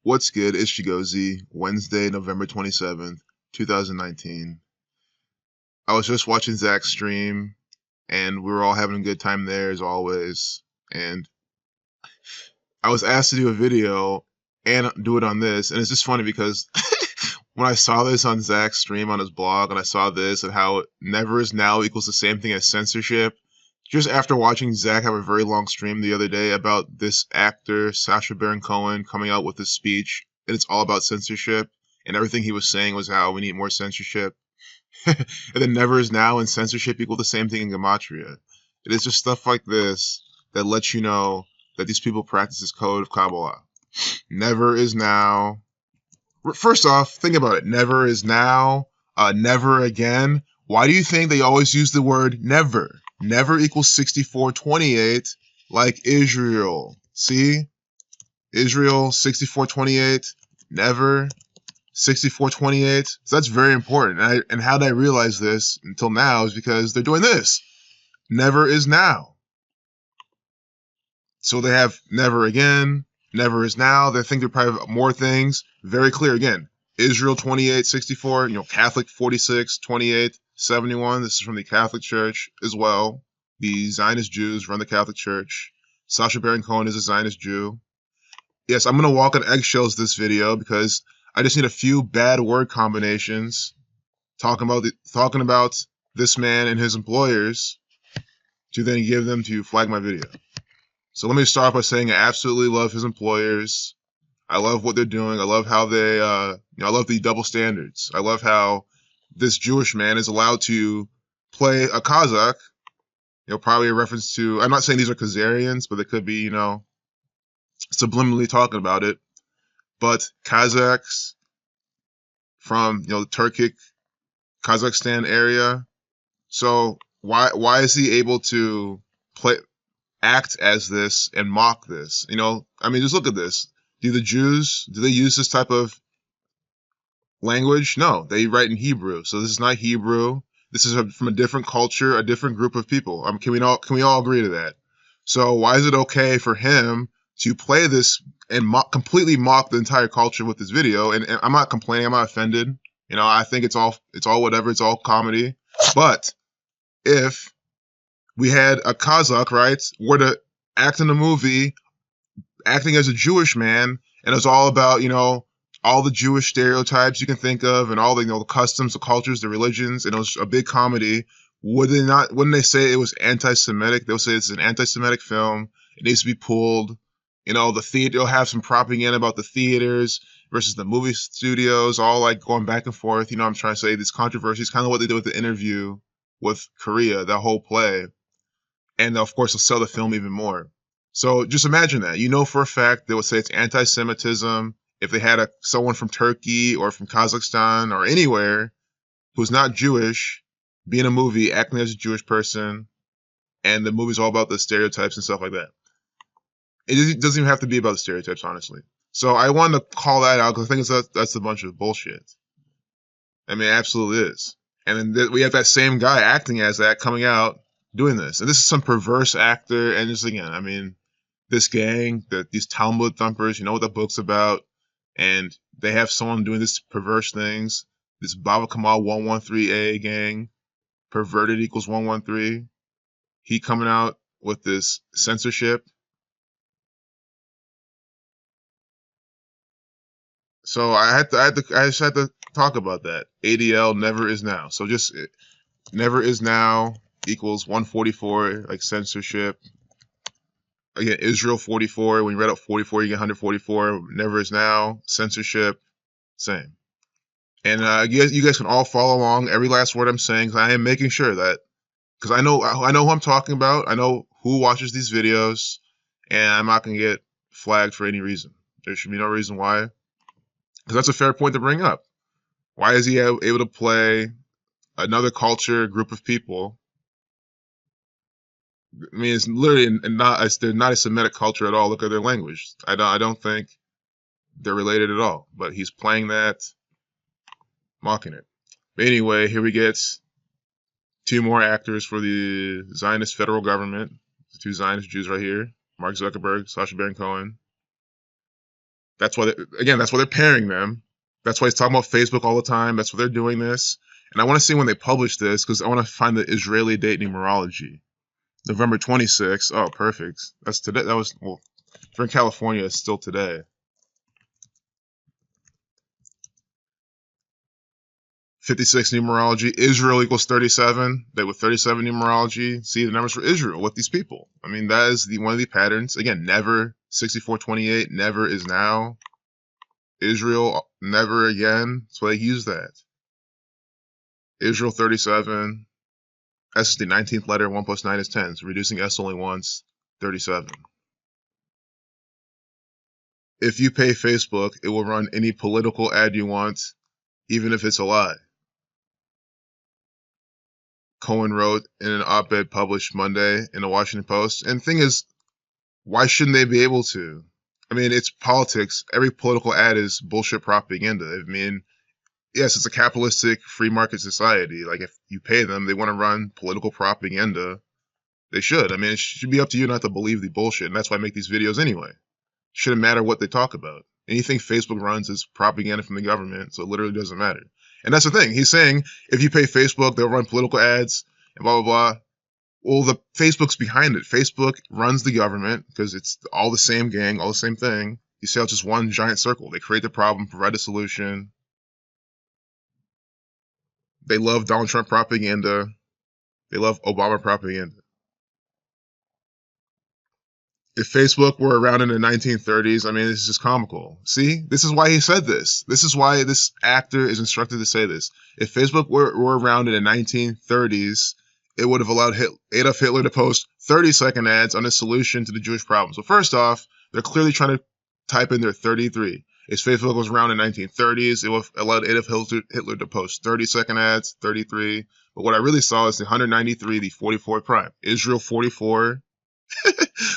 What's good? It's Chigozy, Wednesday, November 27th, 2019. I was just watching Zach's stream, and we were all having a good time there as always. And I was asked to do a video and do it on this, and it's just funny because when I saw this on Zach's stream on his blog, and I saw this and how never is now equals the same thing as censorship, just after watching Zach have a very long stream the other day about this actor, Sacha Cohen, coming out with this speech, and it's all about censorship, and everything he was saying was how we need more censorship. And then never is now and censorship equal the same thing in gematria. It is just stuff like this that lets you know that these people practice this code of Kabbalah. Never is now. First off, think about it. Never is now. Never again. Why do you think they always use the word never? Never equals 6428, like Israel. See? Israel, 6428. Never, 6428. So that's very important. And how did I realize this until now is because they're doing this. Never is now. So they have never again. Never is now. They think they're probably have more things. Very clear again. Israel 2864, Catholic 46, 28, 71. This is from the Catholic Church as well. The Zionist Jews run the Catholic Church. Sacha Baron Cohen is a Zionist Jew. Yes, I'm going to walk on eggshells this video because I just need a few bad word combinations talking about this man and his employers to then give them to flag my video. So let me start by saying I absolutely love his employers. I love what they're doing. I love how they, I love the double standards. I love how this Jewish man is allowed to play a Kazakh, probably a reference to, I'm not saying these are Khazarians, but they could be, subliminally talking about it. But Kazakhs from, the Turkic Kazakhstan area. So why is he able to act as this and mock this? Just look at this. Do the Jews, do they use this type of language? No, they write in Hebrew. So this is not Hebrew. This is from a different culture, a different group of people. Can we all agree to that? So why is it okay for him to play this and completely mock the entire culture with this video? And I'm not complaining. I'm not offended. I think it's all whatever. It's all comedy. But if we had a Kazakh, right, were to act in a movie, acting as a Jewish man, and it's all about, all the Jewish stereotypes you can think of, and all the, the customs, the cultures, the religions, and it was a big comedy, wouldn't they say it was anti-Semitic? They'll say it's an anti-Semitic film. It needs to be pulled. The theater, they'll have some propaganda about the theaters versus the movie studios, all like going back and forth. I'm trying to say these controversies, kind of what they did with the interview with Korea, that whole play. And of course, they'll sell the film even more. So just imagine that. For a fact they would say it's anti-Semitism if they had someone from Turkey or from Kazakhstan or anywhere who's not Jewish be in a movie acting as a Jewish person, and the movie's all about the stereotypes and stuff like that. It doesn't even have to be about the stereotypes, honestly. So I wanted to call that out because I think that's a bunch of bullshit. It absolutely is. And then we have that same guy acting as that coming out doing this. And this is some perverse actor. And just again, this gang, these Talmud thumpers, you know what the book's about. And they have someone doing this perverse things. This Baba Kamal 113A gang, perverted equals 113. He coming out with this censorship. So I just had to talk about that. ADL never is now. So just never is now equals 144, like censorship. Again, Israel 44. When you read up 44, you get 144. Never is now. Censorship, same. And you guys can all follow along every last word I'm saying, because I am making sure that, because I know who I'm talking about. I know who watches these videos, and I'm not gonna get flagged for any reason. There should be no reason why, because that's a fair point to bring up. Why is he able to play another culture, group of people? It's literally they're not a Semitic culture at all. Look at their language. I don't think they're related at all. But he's playing that, mocking it. But anyway, here we get two more actors for the Zionist federal government. The two Zionist Jews right here. Mark Zuckerberg, Sacha Baron Cohen. That's why, again, that's why they're pairing them. That's why he's talking about Facebook all the time. That's why they're doing this. And I want to see when they publish this because I want to find the Israeli date numerology. November 26th. Oh, perfect. That's today. That was, well, if you're in California, it's still today. 56 numerology. Israel equals 37. They with 37 numerology. See the numbers for Israel with these people. I mean, that is one of the patterns. Again, never 6428. Never is now. Israel, never again. So they use that. Israel 37. S is the 19th letter. 1 plus 9 is 10. So reducing S only once. 37. If you pay Facebook, it will run any political ad you want, even if it's a lie. Cohen wrote in an op-ed published Monday in the Washington Post. And the thing is, why shouldn't they be able to? I mean, it's politics. Every political ad is bullshit propaganda. I mean, yes, it's a capitalistic free market society. Like, if you pay them, they want to run political propaganda. They should. I mean, it should be up to you not to believe the bullshit. And that's why I make these videos anyway. Shouldn't matter what they talk about. Anything Facebook runs is propaganda from the government, so it literally doesn't matter. And that's the thing. He's saying if you pay Facebook, they'll run political ads and blah, blah, blah. Well, the Facebook's behind it. Facebook runs the government because it's all the same gang, all the same thing. You see how it's just one giant circle. They create the problem, provide a solution. They love Donald Trump propaganda. They love Obama propaganda. If Facebook were around in the 1930s, I mean, this is just comical. See, this is why he said this. This is why this actor is instructed to say this. If Facebook were around in the 1930s, it would have allowed Adolf Hitler to post 30-second ads on a solution to the Jewish problem. So first off, they're clearly trying to type in their 33. If Facebook was around in the 1930s, it would have allowed Adolf Hitler to post 30-second ads, 33. But what I really saw is the 193, the 44 prime. Israel 44.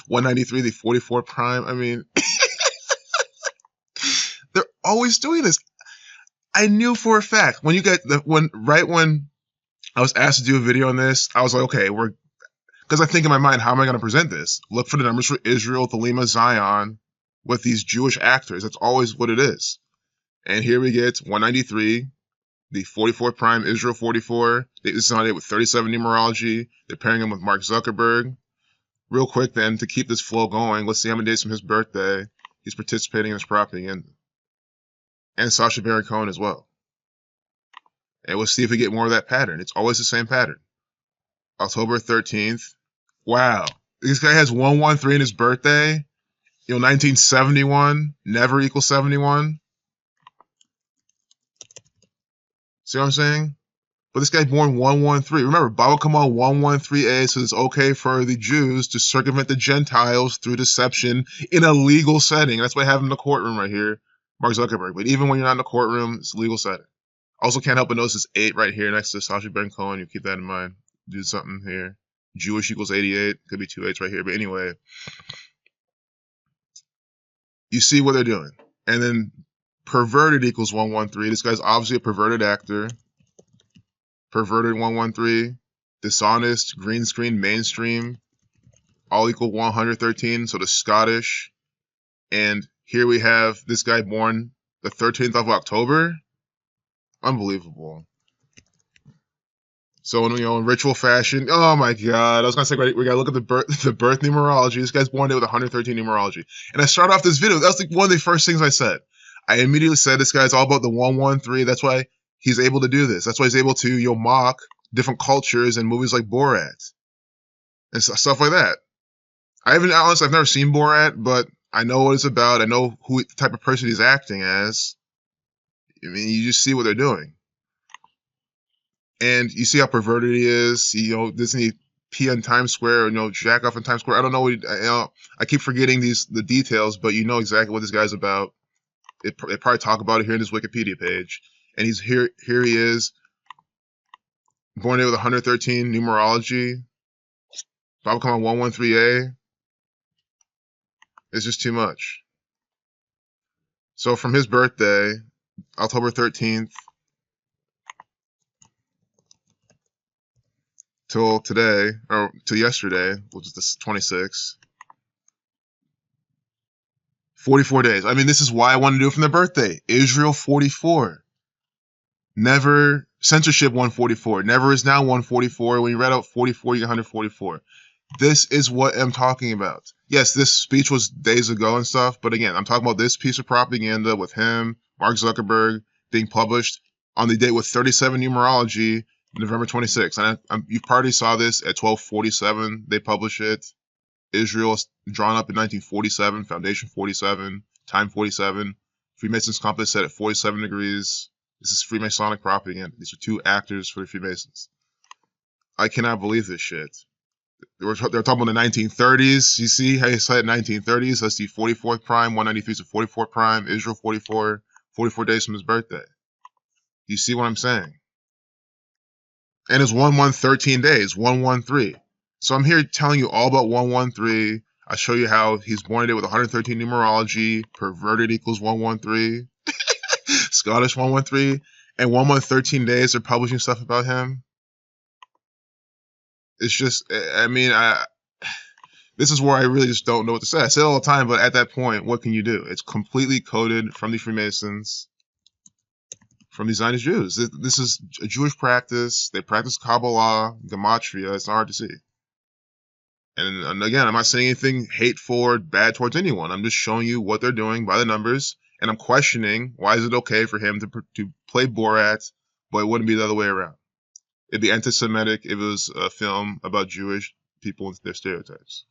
193, the 44 prime. I mean, they're always doing this. I knew for a fact when right when I was asked to do a video on this, I was like, okay, because I think in my mind, how am I going to present this? Look for the numbers for Israel, Thelema, Zion with these Jewish actors. That's always what it is. And here we get 193, the 44 prime, Israel 44. This is on it with 37 numerology. They're pairing him with Mark Zuckerberg. Real quick then, to keep this flow going, let's see how many days from his birthday he's participating in this propaganda. And Sacha Baron Cohen as well. And we'll see if we get more of that pattern. It's always the same pattern. October 13th. Wow. This guy has 113 in his birthday. 1971. Never equals 71. See what I'm saying? But this guy born 113. Remember, Baba Kamal 113a says it's okay for the Jews to circumvent the Gentiles through deception in a legal setting. That's why I have him in the courtroom right here, Mark Zuckerberg. But even when you're not in the courtroom, it's a legal setting. Also can't help but notice this 8 right here next to Sacha Baron Cohen. You keep that in mind. Do something here. Jewish equals 88. Could be 2 8s right here. But anyway, you see what they're doing. And then perverted equals 113. This guy's obviously a perverted actor. Perverted 113, dishonest, green screen, mainstream, all equal 113, so the Scottish. And here we have this guy born the 13th of October. Unbelievable. So, in ritual fashion, oh my God, I was going to say, we got to look at the birth numerology. This guy's born there with 113 numerology. And I started off this video, that was one of the first things I said. I immediately said, this guy's all about the 113. That's why he's able to do this. That's why he's able to mock different cultures in movies like Borat and stuff like that. I've never seen Borat, but I know what it's about. I know the type of person he's acting as. I mean, you just see what they're doing. And you see how perverted he is. Doesn't he pee on Times Square or jack off in Times Square? I don't know. I keep forgetting the details, but you know exactly what this guy's about. They probably talk about it here in his Wikipedia page. And he's here he is, born there with 113 numerology. Baba Kamal 113a. It's just too much. So from his birthday, October 13th, till today, or till yesterday, which is the 26th, 44 days. I mean, this is why I wanted to do it from their birthday. Israel 44. Never, censorship 144. Never is now 144. When you read out 44, you get 144. This is what I'm talking about. Yes, this speech was days ago and stuff, but again, I'm talking about this piece of propaganda with him, Mark Zuckerberg, being published on the date with 37 numerology, November 26th. And you probably saw this at 1247. They publish it. Israel drawn up in 1947, Foundation 47, Time 47. Freemasons compass set at 47 degrees. This is Freemasonic propaganda. These are two actors for the Freemasons. I cannot believe this shit. They're talking about the 1930s. You see how you said 1930s? That's the 44th prime. 193 is the 44th prime. Israel 44. 44 days from his birthday. You see what I'm saying? And it's 1-1-13 days. 1-1-3. So I'm here telling you all about 1-1-3. I show you how he's born today with 113 numerology. Perverted equals 1-1-3. Scottish 1-1-3. And 1-1-13 days they're publishing stuff about him. It's just, I mean, this is where I really just don't know what to say. I say it all the time, but at that point, what can you do? It's completely coded from the Freemasons, from the Zionist Jews. This is a Jewish practice. They practice Kabbalah, gematria. It's not hard to see. And again, I'm not saying anything hateful or bad towards anyone. I'm just showing you what they're doing by the numbers. And I'm questioning, why is it okay for him to play Borat, but it wouldn't be the other way around? It'd be anti-Semitic if it was a film about Jewish people and their stereotypes.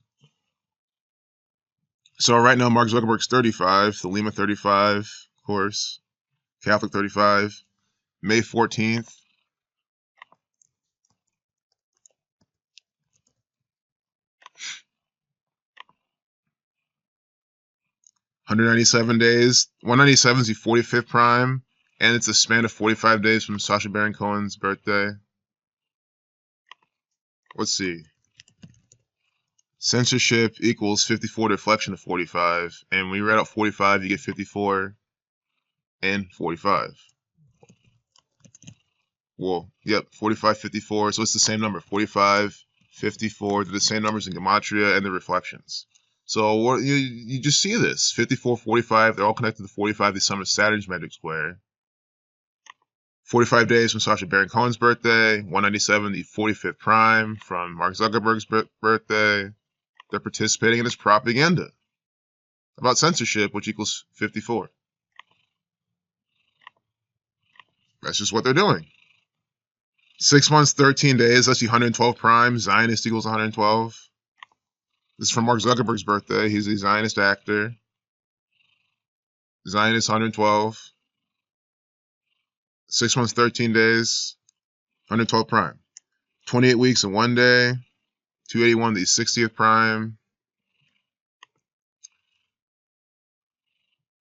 So right now, Mark Zuckerberg's 35, the Lima 35, of course, Catholic 35, May 14th. $197 days. 197 is the 45th prime, and it's a span of 45 days from Sacha Baron Cohen's birthday. Let's see. Censorship equals 54 deflection of 45. And when you read out 45, you get 54 and 45. Well, yep, 45, 54. So it's the same number. 45, 54. They're the same numbers in gematria and the reflections. So you just see this. 54, 45. They're all connected to 45. The sum of Saturn's magic square. 45 days from Sacha Baron Cohen's birthday, 197, the 45th prime from Mark Zuckerberg's birthday. They're participating in this propaganda about censorship, which equals 54. That's just what they're doing. 6 months, 13 days, that's the 112 prime. Zionist equals 112. This is from Mark Zuckerberg's birthday. He's a Zionist actor. Zionist 112. 6 months, 13 days, 112 prime. 28 weeks and 1 day, 281, the 60th prime.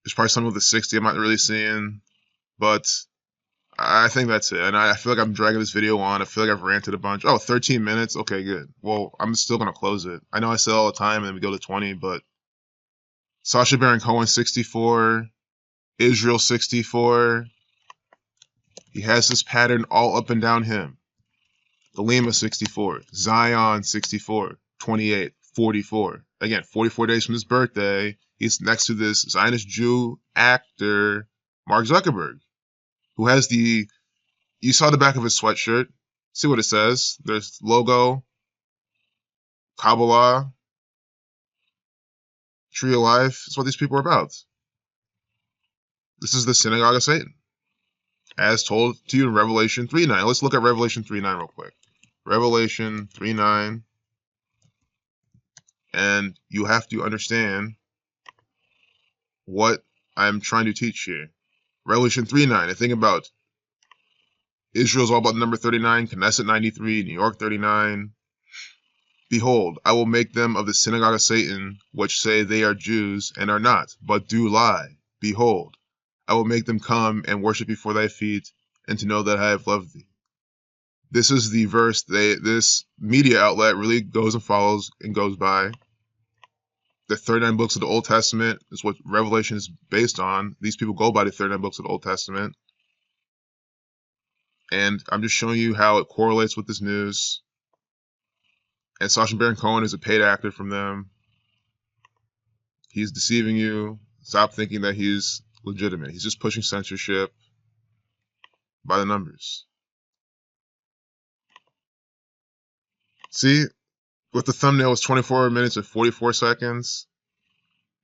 There's probably some of the 60 I'm not really seeing, but I think that's it. And I feel like I'm dragging this video on. I feel like I've ranted a bunch. Oh, 13 minutes? Okay, good. Well, I'm still going to close it. I know I say all the time and then we go to 20, but Sacha Baron Cohen, 64. Israel, 64. He has this pattern all up and down him. The Lima 64, Zion 64, 28, 44. Again, 44 days from his birthday, he's next to this Zionist Jew actor, Mark Zuckerberg, who has you saw the back of his sweatshirt. See what it says. There's logo, Kabbalah, Tree of Life. That's what these people are about. This is the synagogue of Satan, as told to you in Revelation 3:9. Let's look at Revelation 3:9 real quick. Revelation 3:9. And you have to understand what I'm trying to teach here. Revelation 3:9. I think about Israel's all about the number 39, Knesset 93, New York 39. Behold, I will make them of the synagogue of Satan, which say they are Jews and are not, but do lie. Behold, I will make them come and worship before thy feet, and to know that I have loved thee. This is the verse this media outlet really goes and follows and goes by. The 39 books of the Old Testament is what Revelation is based on. These people go by the 39 books of the Old Testament. And I'm just showing you how it correlates with this news. And Sacha Baron Cohen is a paid actor from them. He's deceiving you. Stop thinking that he's legitimate. He's just pushing censorship by the numbers. See, with the thumbnail, it's 24 minutes and 44 seconds.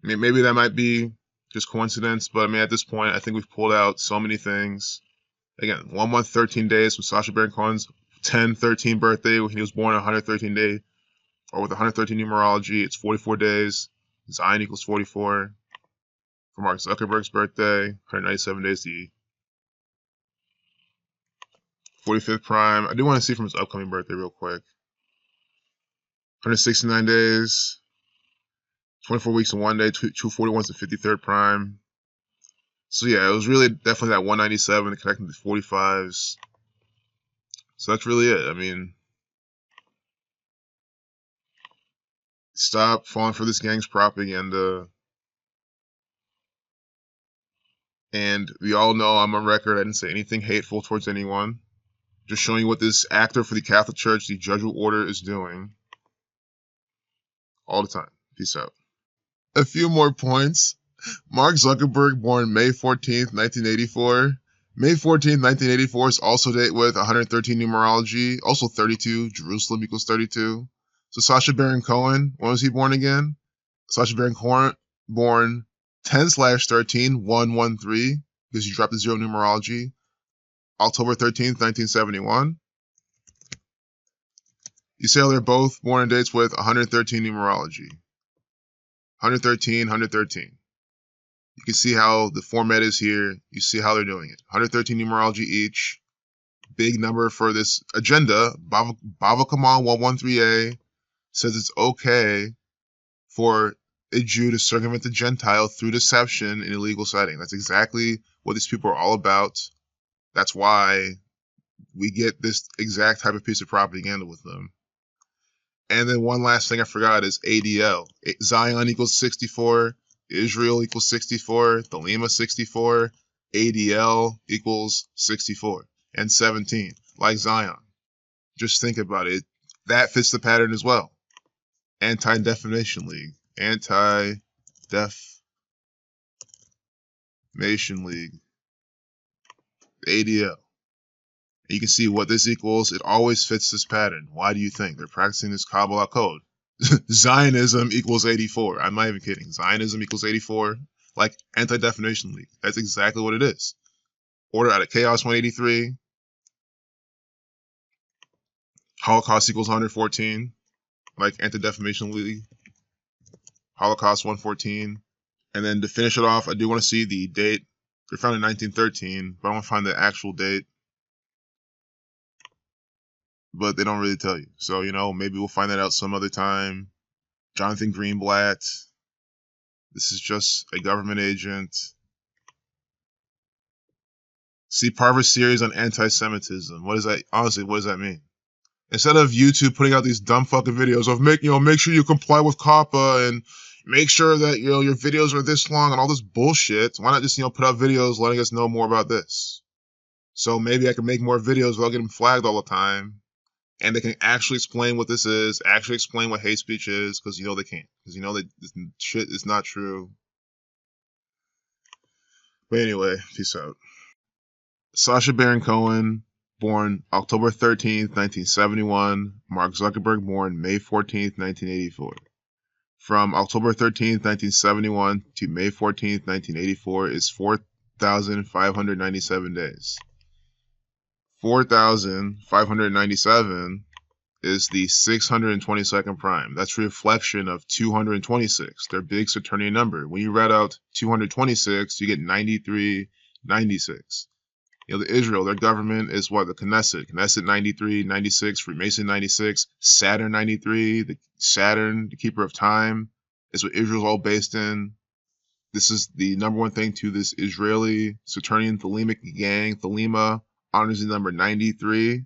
I mean, maybe that might be just coincidence, but I mean, at this point, I think we've pulled out so many things. Again, 1 month, 13 days from Sacha Baron Cohen's 10/13 birthday when he was born on 113 day, or with 113 numerology, it's 44 days. Zion equals 44. For Mark Zuckerberg's birthday, 197 days to 45th prime. I do want to see from his upcoming birthday real quick. 169 days, 24 weeks and 1 day, 241 to 53rd prime. So yeah, it was really definitely that 197 connecting to 45s. So that's really it. I mean, stop falling for this gang's propaganda. And we all know I'm on record. I didn't say anything hateful towards anyone. Just showing you what this actor for the Catholic Church, the Jesuit Order, is doing. All the time. Peace out. A few more points. Mark Zuckerberg, born May 14th, 1984. May 14th, 1984 is also date with 113 numerology. Also 32. Jerusalem equals 32. So Sacha Baron Cohen, when was he born again? Sacha Baron Cohen, born 10/13, 113, because you dropped the 0 numerology. October 13th, 1971. You see how they're both born in dates with 113 numerology. 113, 113. You can see how the format is here. You see how they're doing it. 113 numerology each. Big number for this agenda. Bava Kamal 113A says it's okay for a Jew to circumvent the Gentile through deception in a legal setting. That's exactly what these people are all about. That's why we get this exact type of piece of propaganda with them. And then one last thing I forgot is ADL. Zion equals 64. Israel equals 64. Thelema 64. ADL equals 64. And 17. Like Zion. Just think about it. That fits the pattern as well. Anti-Defamation League. Anti-Defamation League. ADL. You can see what this equals. It always fits this pattern. Why do you think? They're practicing this Kabbalah code. Zionism equals 84. I'm not even kidding. Zionism equals 84. Like Anti-Defamation League. That's exactly what it is. Order out of Chaos 183. Holocaust equals 114. Like Anti-Defamation League. Holocaust 114. And then to finish it off, I do want to see the date. They're found in 1913, but I want to find the actual date. But they don't really tell you. So, you know, maybe we'll find that out some other time. Jonathan Greenblatt. This is just a government agent. See, Parver's series on anti-Semitism. What is that? Honestly, what does that mean? Instead of YouTube putting out these dumb fucking videos of make sure you comply with COPPA and make sure that, your videos are this long and all this bullshit. Why not just, put out videos letting us know more about this? So maybe I can make more videos without getting flagged all the time. And they can actually explain what this is, actually explain what hate speech is, because they can't. Because that this shit is not true. But anyway, peace out. Sacha Baron Cohen, born October 13th, 1971. Mark Zuckerberg, born May 14th, 1984. From October 13th, 1971 to May 14th, 1984 is 4,597 days. 4,597 is the 622nd prime. That's a reflection of 226, their big Saturnian number. When you read out 226, you get 9396. The Israel, their government is what? The Knesset. Knesset 93, 96, Freemason 96, Saturn 93, the Saturn, the keeper of time, is what Israel's all based in. This is the number one thing to this Israeli Saturnian Thelemic gang. Thelema honors the number 93.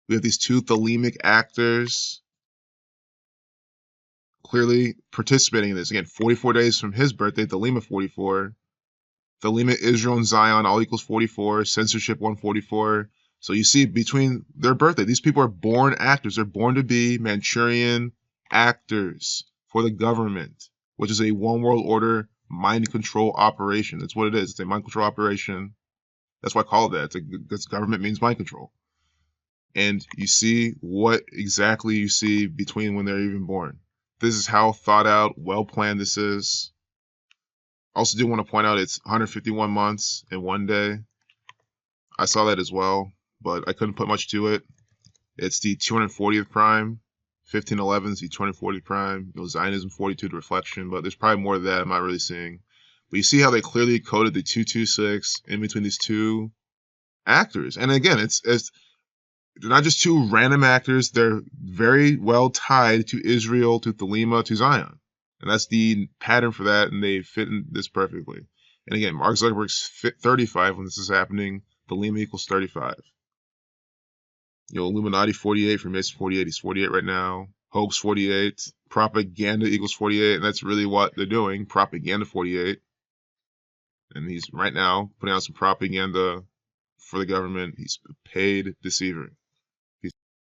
We have these two Thelemic actors clearly participating in this. Again, 44 days from his birthday, Thelema 44. Thelema, Israel, and Zion all equals 44. Censorship 144. So you see, between their birthday, these people are born actors. They're born to be Manchurian actors for the government, which is a one world order mind control operation. That's what it is. It's a mind control operation. That's why I call it that. Because government means mind control. And you see what exactly you see between when they're even born. This is how thought out, well planned this is. I also do want to point out it's 151 months and 1 day. I saw that as well, but I couldn't put much to it. It's the 240th prime. 1511 is the 240th prime. Zionism 42 to reflection, but there's probably more of that I'm not really seeing. But you see how they clearly coded the 226 in between these two actors. And again, they're not just two random actors. They're very well tied to Israel, to Thelema, to Zion. And that's the pattern for that, and they fit in this perfectly. And again, Mark Zuckerberg's 35 when this is happening. Thelema equals 35. Illuminati 48, Freemason 48. He's 48 right now. Hoax 48. Propaganda equals 48. And that's really what they're doing. Propaganda 48. And he's right now putting out some propaganda for the government. He's a paid deceiver.